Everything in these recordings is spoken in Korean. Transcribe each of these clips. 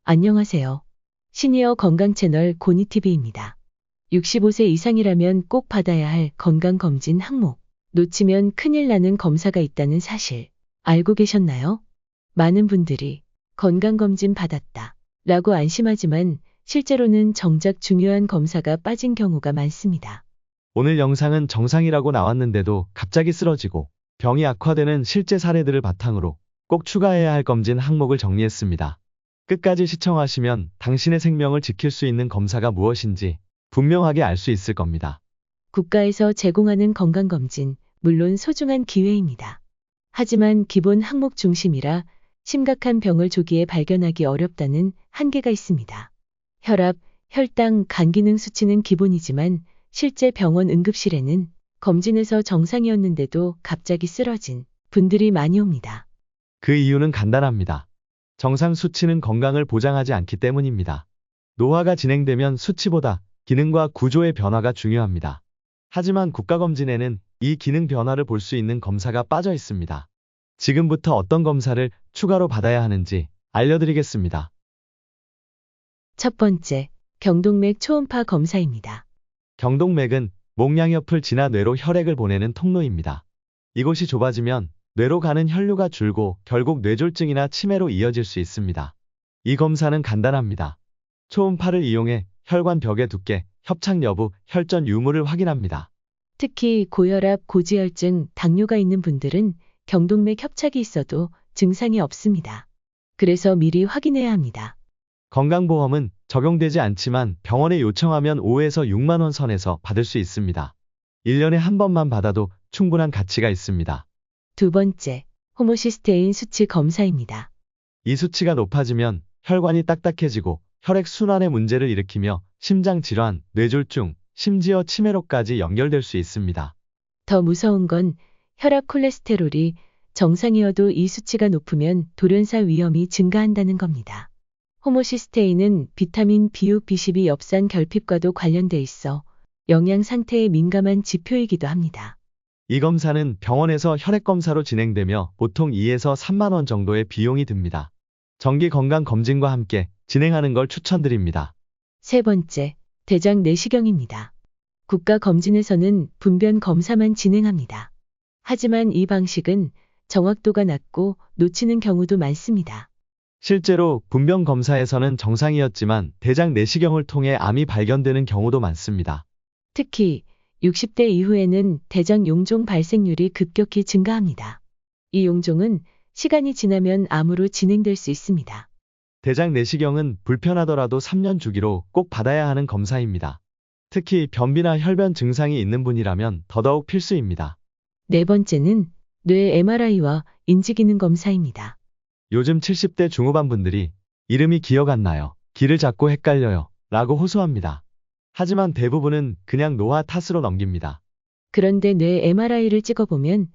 안녕하세요. 시니어 건강 채널 고니TV입니다. 65세 이상이라면 꼭 받아야 할 건강검진 항목. 놓치면 큰일 나는 검사가 있다는 사실 알고 계셨나요? 많은 분들이 건강검진 받았다 라고 안심하지만 실제로는 정작 중요한 검사가 빠진 경우가 많습니다. 오늘 영상은 정상이라고 나왔는데도 갑자기 쓰러지고 병이 악화되는 실제 사례들을 바탕으로 꼭 추가해야 할 검진 항목을 정리했습니다. 끝까지 시청하시면 당신의 생명을 지킬 수 있는 검사가 무엇인지 분명하게 알 수 있을 겁니다. 국가에서 제공하는 건강검진, 물론 소중한 기회입니다. 하지만 기본 항목 중심이라 심각한 병을 조기에 발견하기 어렵다는 한계가 있습니다. 혈압, 혈당, 간 기능 수치는 기본이지만 실제 병원 응급실에는 검진에서 정상이었는데도 갑자기 쓰러진 분들이 많이 옵니다. 그 이유는 간단합니다. 정상 수치는 건강을 보장하지 않기 때문입니다. 노화가 진행되면 수치보다 기능과 구조의 변화가 중요합니다. 하지만 국가검진에는 이 기능 변화를 볼 수 있는 검사가 빠져 있습니다. 지금부터 어떤 검사를 추가로 받아야 하는지 알려드리겠습니다. 첫 번째, 경동맥 초음파 검사입니다. 경동맥은 목 양옆을 지나 뇌로 혈액을 보내는 통로입니다. 이곳이 좁아지면 뇌로 가는 혈류가 줄고 결국 뇌졸중이나 치매로 이어질 수 있습니다. 이 검사는 간단합니다. 초음파를 이용해 혈관 벽의 두께, 협착 여부, 혈전 유무를 확인합니다. 특히 고혈압, 고지혈증, 당뇨가 있는 분들은 경동맥 협착이 있어도 증상이 없습니다. 그래서 미리 확인해야 합니다. 건강보험은 적용되지 않지만 병원에 요청하면 5에서 6만 원 선에서 받을 수 있습니다. 1년에 한 번만 받아도 충분한 가치가 있습니다. 두 번째, 호모시스테인 수치 검사입니다. 이 수치가 높아지면 혈관이 딱딱해지고 혈액 순환에 문제를 일으키며 심장질환, 뇌졸중, 심지어 치매로까지 연결될 수 있습니다. 더 무서운 건 혈압 콜레스테롤이 정상이어도 이 수치가 높으면 돌연사 위험이 증가한다는 겁니다. 호모시스테인은 비타민 B6, B12 엽산 결핍과도 관련돼 있어 영양 상태에 민감한 지표이기도 합니다. 이 검사는 병원에서 혈액검사로 진행되며 보통 2에서 3만 원 정도의 비용이 듭니다. 정기 건강검진과 함께 진행하는 걸 추천드립니다. 세 번째, 대장 내시경입니다. 국가검진에서는 분변 검사만 진행합니다. 하지만 이 방식은 정확도가 낮고 놓치는 경우도 많습니다. 실제로 분변 검사에서는 정상이었지만 대장 내시경을 통해 암이 발견되는 경우도 많습니다. 특히 60대 이후에는 대장 용종 발생률이 급격히 증가합니다. 이 용종은 시간이 지나면 암으로 진행될 수 있습니다. 대장 내시경은 불편하더라도 3년 주기로 꼭 받아야 하는 검사입니다. 특히 변비나 혈변 증상이 있는 분이라면 더더욱 필수입니다. 네 번째는 뇌 MRI와 인지기능 검사입니다. 요즘 70대 중후반 분들이 이름이 기억 안 나요, 길을 자꾸 헷갈려요 라고 호소합니다. 하지만 대부분은 그냥 노화 탓으로 넘깁니다. 그런데 뇌 MRI를 찍어보면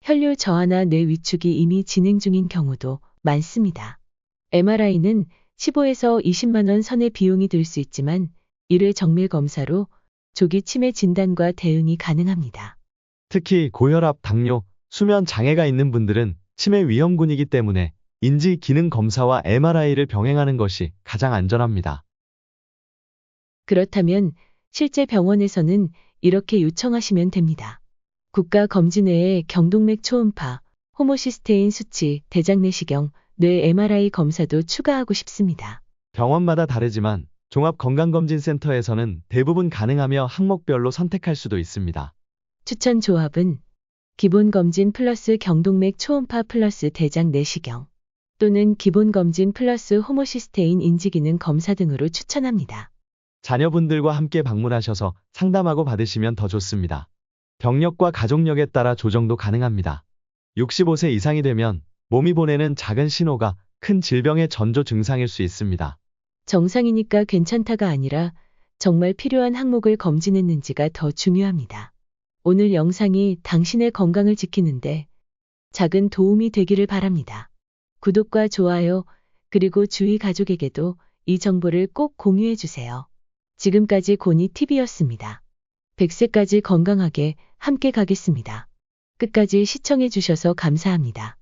혈류 저하나 뇌 위축이 이미 진행 중인 경우도 많습니다. MRI는 15에서 20만 원 선의 비용이 들 수 있지만 1회 정밀 검사로 조기 치매 진단과 대응이 가능합니다. 특히 고혈압, 당뇨, 수면 장애가 있는 분들은 치매 위험군이기 때문에 인지 기능 검사와 MRI를 병행하는 것이 가장 안전합니다. 그렇다면 실제 병원에서는 이렇게 요청하시면 됩니다. 국가검진외에 경동맥 초음파, 호모시스테인 수치, 대장 내시경, 뇌 MRI 검사도 추가하고 싶습니다. 병원마다 다르지만 종합건강검진센터에서는 대부분 가능하며 항목별로 선택할 수도 있습니다. 추천 조합은 기본검진 플러스 경동맥 초음파 플러스 대장 내시경 또는 기본검진 플러스 호모시스테인 인지기능 검사 등으로 추천합니다. 자녀분들과 함께 방문하셔서 상담하고 받으시면 더 좋습니다. 병력과 가족력에 따라 조정도 가능합니다. 65세 이상이 되면 몸이 보내는 작은 신호가 큰 질병의 전조 증상일 수 있습니다. 정상이니까 괜찮다가 아니라 정말 필요한 항목을 검진했는지가 더 중요합니다. 오늘 영상이 당신의 건강을 지키는데 작은 도움이 되기를 바랍니다. 구독과 좋아요, 그리고 주위 가족에게도 이 정보를 꼭 공유해 주세요. 지금까지 고니TV였습니다. 100세까지 건강하게 함께 가겠습니다. 끝까지 시청해 주셔서 감사합니다.